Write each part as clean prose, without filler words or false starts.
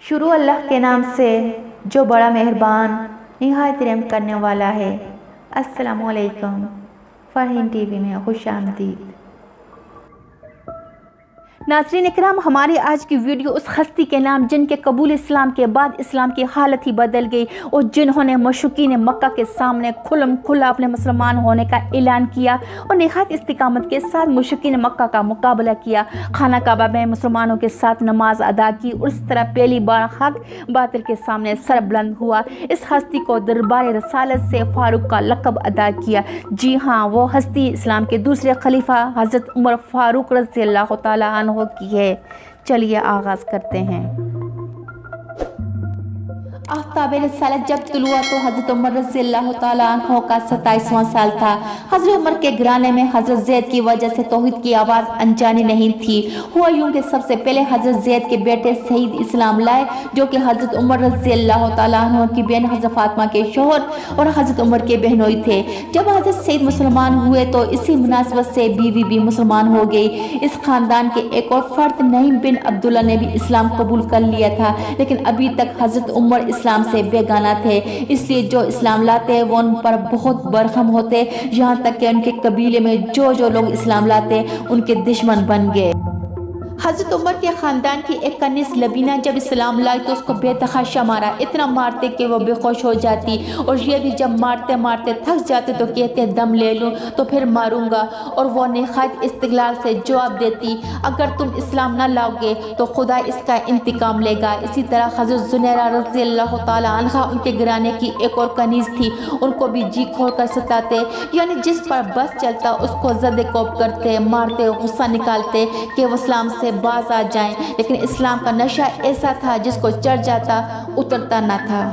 शुरू अल्लाह के नाम से जो बड़ा मेहरबान निहायत रहम करने वाला है। अस्सलामु अलैकुम। फ़रहीन टीवी में खुश आमदीद। नाज़रीन इकराम, हमारी आज की वीडियो उस हस्ती के नाम जिनके कबूल इस्लाम के बाद इस्लाम की हालत ही बदल गई और जिन्होंने मुशरिकीन मक्का के सामने खुल्म खुला अपने मुसलमान होने का ऐलान किया और निहायत इस्तिकामत के साथ मुशरिकीन मक्का का मुकाबला किया, खाना काबा में मुसलमानों के साथ नमाज अदा की और इस तरह पहली बार हक बातिल के सामने सर बुलंद हुआ। इस हस्ती को दरबार रसालत से फारूक का लक़ब अदा किया। जी हाँ, वो हस्ती इस्लाम के दूसरे खलीफा हज़रत उमर फ़ारूक रज़ियल्लाहु ताला अन्हु की है। चलिए आगाज़ करते हैं। आफ्ताब रिसालत जब तुलु हुआ तो हज़रत उमर रज़ियल्लाहु ताला अन्हु का 27वां साल था। हज़रत उमर के घराने में हज़रत ज़ैद की वजह से तौहीद की आवाज़ अनजानी नहीं थी। हुआ यूं कि सबसे पहले हज़रत ज़ैद के बेटे सईद इस्लाम लाए, जो कि हज़रत उमर रज़ियल्लाहु ताला अन्हु की बहन हज़रत फातिमा के शौहर और हज़रत उमर के बहनोई थे। जब हज़रत सईद मुसलमान हुए तो इसी मुनासिबत से बीवी भी मुसलमान हो गई। इस खानदान के एक और फर्द नईम बिन अब्दुल्ला ने भी इस्लाम कबूल कर लिया था, लेकिन अभी तक हज़रत उमर इस्लाम से बेगाना थे। इसलिए जो इस्लाम लाते वो उन पर बहुत बरहम होते, यहाँ तक कि उनके कबीले में जो लोग इस्लाम लाते उनके दुश्मन बन गए। हज़रत उमर के ख़ानदान की एक कनिस लबीना जब इस्लाम लाई तो उसको बेतहाशा मारा, इतना मारते कि वो बेहोश हो जाती और ये भी जब मारते मारते थक जाते तो कहते दम ले लूँ तो फिर मारूंगा, और वो निहायत इस्तिगलाल से जवाब देती, अगर तुम इस्लाम न लाओगे तो खुदा इसका इंतकाम लेगा। इसी तरह हज़रत ज़ुनैरा रज़ियल्लाहु ताला अन्हा उनके घराने की एक और कनीज़ थी, उनको भी जी खोल कर सताते, यानी जिस पर बस चलता उसको ज़द कोप करते, मारते, गुस्सा निकालते कि वो इस्लाम से बाज आ जाएं। लेकिन इस्लाम का नशा ऐसा था जिसको चढ़ जाता उतरता न था।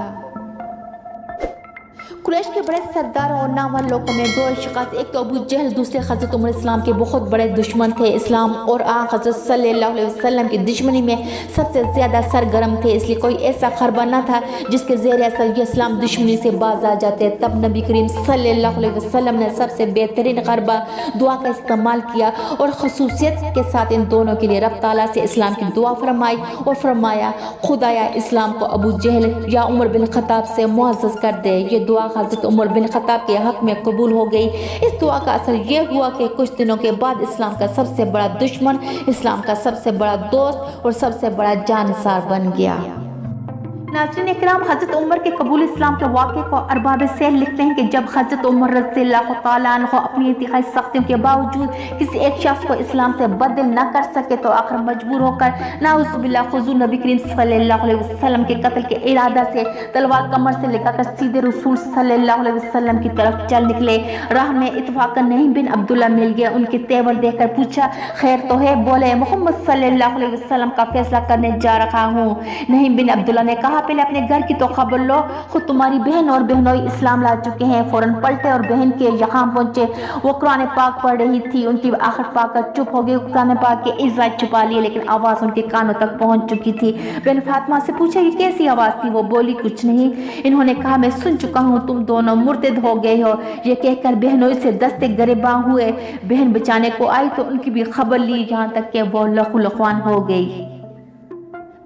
कुरैश के बड़े सरदार और नामवर लोगों में दो शिकायत, एक तो अबू जहल, दूसरे हज़रत उमर इस्लाम के बहुत बड़े दुश्मन थे। इस्लाम और हज़रत सल्लल्लाहु अलैहि वसल्लम की दुश्मनी में सबसे ज़्यादा सरगर्म थे, इसलिए कोई ऐसा खरबा न था जिसके ज़ेर असर ये इस्लाम दुश्मनी से बाज आ जाते। तब नबी करीम सल्लल्लाहु अलैहि वसल्लम ने सबसे बेहतरीन खरबा दुआ का इस्तेमाल किया और खसूसियत के साथ इन दोनों के लिए रब ताला से इस्लाम की दुआ फरमाई और फरमाया, खुदाया इस्लाम को अबू जहल या उमर बिन खत्ताब से मुअज़्ज़ज़ कर दे। ये दुआ हज़रत उमर बिन खत्ताब के हक में कबूल हो गई। इस दुआ का असर ये हुआ कि कुछ दिनों के बाद इस्लाम का सबसे बड़ा दुश्मन इस्लाम का सबसे बड़ा दोस्त और सबसे बड़ा जानसार बन गया। नाज़रीन इकराम, हज़रत उमर के कबूल इस्लाम के वाक़े को अरबाब सेहर लिखते हैं कि जब हज़रत उमर रज़ियल्लाहु ताला अन्हु अपनी इंतहाई सख्तियों के बावजूद किसी एक शख्स को इस्लाम से बदल न कर सके तो आखिर मजबूर होकर नाउज़ुबिल्लाह हुज़ूर नबी करीम सल्लल्लाहु अलैहि वसल्लम के कत्ल के इरादा से तलवार कमर से लेकर सीधे रसूल सल्लल्लाहु अलैहि वसल्लम की तरफ चल निकले। राह में इत्तफ़ाक़न नईम बिन अब्दुल्ला मिल गया। उनके तेवर देखकर पूछा, खैर तो है? बोले, मोहम्मद सल्लल्लाहु अलैहि वसल्लम का फैसला करने जा रहा हूँ। नईम बिन अब्दुल्ला ने कहा, पहले अपने घर की तो खबर लो, खुद तुम्हारी बहन और बहनोई इस्लाम ला चुके हैं। फौरन पलटे और बहन के यहाँ पहुंचे। वो कुरान पाक पढ़ रही थी, उनकी आखिर पाकर चुप हो गई। कुरान पाक के इज़्ज़त छुपा लिए, लेकिन आवाज़ उनके कानों तक पहुंच चुकी थी। बहन फातिमा से पूछा, ये कैसी आवाज़ थी? वो बोली, कुछ नहीं। इन्होंने कहा, मैं सुन चुका हूँ, तुम दोनों मुर्तद हो गए हो। ये कहकर बहनोई से दस्ते गिरबां हुए। बहन बचाने को आई तो उनकी भी खबर ली, यहाँ तक कि वो लहू लुक़वान हो गई।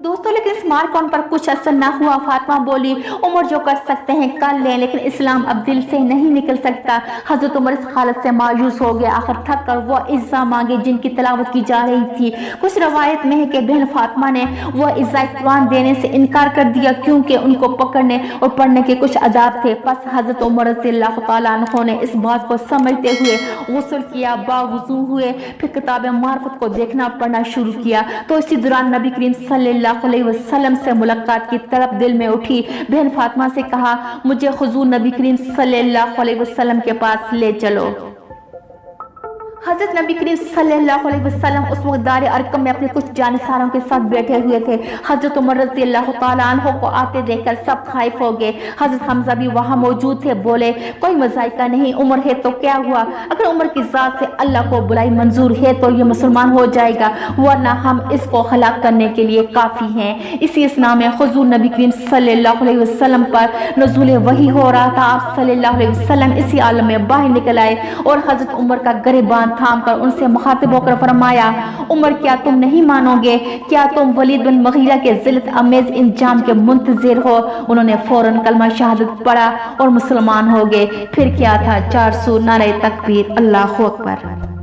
दोस्तों, लेकिन इस मारकौन पर कुछ असर ना हुआ। फातिमा बोली, उमर जो कर सकते हैं कर लें, लेकिन इस्लाम अब दिल से नहीं निकल सकता। हज़रत उमर इस हालत से मायूस हो गया। आखिर थक कर वो इज़्ज़ा मांगे जिनकी तिलावत की जा रही थी। कुछ रवायत में है कि बहन फातिमा ने वो इज़्ज़ा कुरान देने से इनकार कर दिया, क्योंकि उनको पकड़ने और पढ़ने के कुछ आदाब थे। बस हज़रत उमर रज़ियल्लाहु ताला अन्हु ने इस बात को समझते हुए गुस्ल किया, बावुज़ू हुए, फिर किताब मार्फत को देखना पढ़ना शुरू किया। तो इसी दौरान नबी करीम सल्लल्लाहु अलैहि वसल्लम से मुलाकात की तलब दिल में उठी। बहन फातिमा से कहा, मुझे हुजूर नबी करीम सल्लल्लाहु अलैहि वसल्लम के पास ले चलो। हज़रत नबी करीम सल्लल्लाहु अलैहि वसल्लम उस वक्त दार अरकम में अपने कुछ जानसारों के साथ बैठे हुए थे। हज़रत उमर रज़ियल्लाहु ताला अन्हु को आते देखकर सब खाइफ हो गए। हज़रत हमज़ा भी वहाँ मौजूद थे। बोले, कोई मज़ाइका नहीं, उमर है तो क्या हुआ? अगर उमर की ज़ात से अल्लाह को बुराई मंजूर है तो ये मुसलमान हो जाएगा, वरना हम इसको हलाक करने के लिए काफ़ी हैं। इसी असना में हुज़ूर नबी करीम सल्लल्लाहु अलैहि वसल्लम पर नुज़ूल वही हो रहा था। आप सल्लल्लाहु अलैहि वसल्लम इसी आलम में बाहर निकल आए और हज़रत उमर का गरिबान थाम कर उनसे मुखातिब होकर फरमाया, उमर क्या तुम नहीं मानोगे? क्या तुम वलीद बिन मुगीरा के जिल्लत अमेज इंजाम के मुंतजिर हो? उन्होंने फौरन कलमा शहादत पढ़ा और मुसलमान हो गए। फिर क्या था? 400 नारे तकबीर, अल्लाहु अकबर।